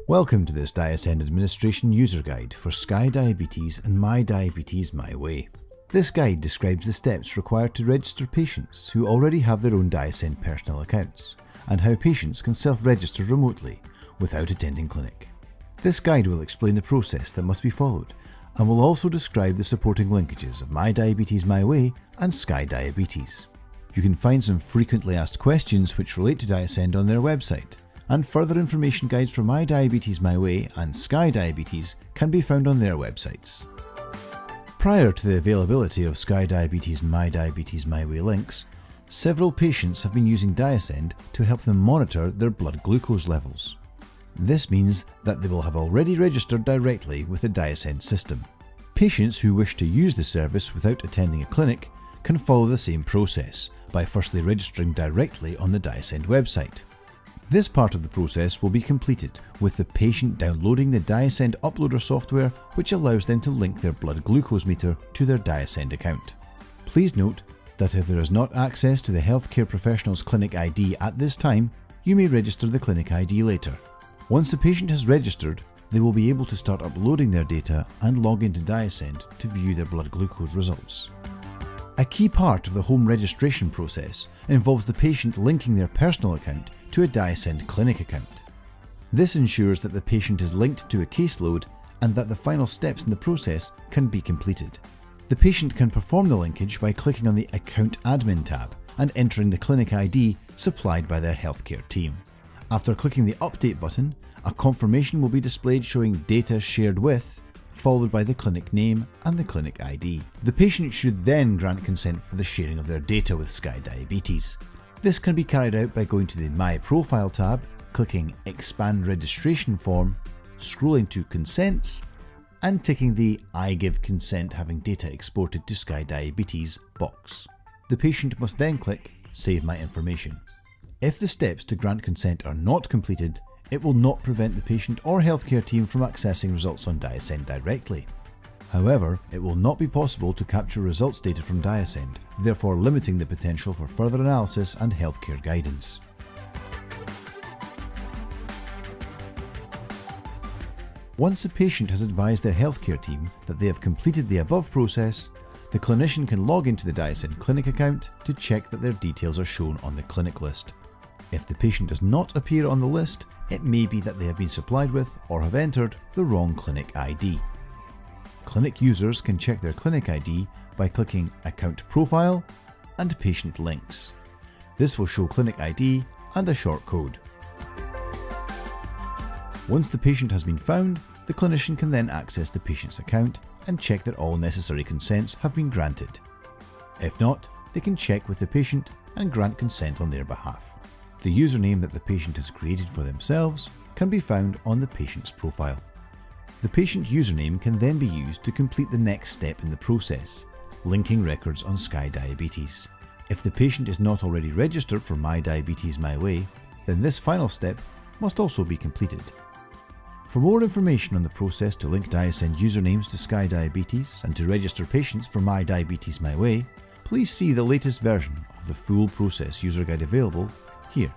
Welcome to this DIASEND administration user guide for Sky Diabetes and My Diabetes My Way. This guide describes the steps required to register patients who already have their own DIASEND personal accounts and how patients can self-register remotely without attending clinic. This guide will explain the process that must be followed and will also describe the supporting linkages of My Diabetes My Way and Sky Diabetes. You can find some frequently asked questions which relate to DIASEND on their website, and further information guides for My Diabetes My Way and Sky Diabetes can be found on their websites. Prior to the availability of Sky Diabetes and My Diabetes My Way links, several patients have been using DIASEND to help them monitor their blood glucose levels. This means that they will have already registered directly with the DIASEND system. Patients who wish to use the service without attending a clinic can follow the same process by firstly registering directly on the DIASEND website. This part of the process will be completed with the patient downloading the DIASEND uploader software, which allows them to link their blood glucose meter to their DIASEND account. Please note that if there is not access to the healthcare professional's clinic ID at this time, you may register the clinic ID later. Once the patient has registered, they will be able to start uploading their data and log into DIASEND to view their blood glucose results. A key part of the home registration process involves the patient linking their personal account to a DIASEND clinic account. This ensures that the patient is linked to a caseload and that the final steps in the process can be completed. The patient can perform the linkage by clicking on the Account Admin tab and entering the clinic ID supplied by their healthcare team. After clicking the Update button, a confirmation will be displayed showing Data Shared With, followed by the clinic name and the clinic ID. The patient should then grant consent for the sharing of their data with Sky Diabetes. This can be carried out by going to the My Profile tab, clicking Expand Registration Form, scrolling to Consents, and ticking the I give consent having data exported to Sky Diabetes box. The patient must then click Save My Information. If the steps to grant consent are not completed, it will not prevent the patient or healthcare team from accessing results on DIASEND directly. However, it will not be possible to capture results data from DIASEND, therefore limiting the potential for further analysis and healthcare guidance. Once a patient has advised their healthcare team that they have completed the above process, the clinician can log into the DIASEND clinic account to check that their details are shown on the clinic list. If the patient does not appear on the list, it may be that they have been supplied with or have entered the wrong clinic ID. Clinic users can check their clinic ID by clicking Account Profile and Patient Links. This will show clinic ID and a short code. Once the patient has been found, the clinician can then access the patient's account and check that all necessary consents have been granted. If not, they can check with the patient and grant consent on their behalf. The username that the patient has created for themselves can be found on the patient's profile. The patient username can then be used to complete the next step in the process, linking records on Sky Diabetes. If the patient is not already registered for My Diabetes My Way, then this final step must also be completed. For more information on the process to link DIASEND usernames to Sky Diabetes and to register patients for My Diabetes My Way, please see the latest version of the full process user guide available here.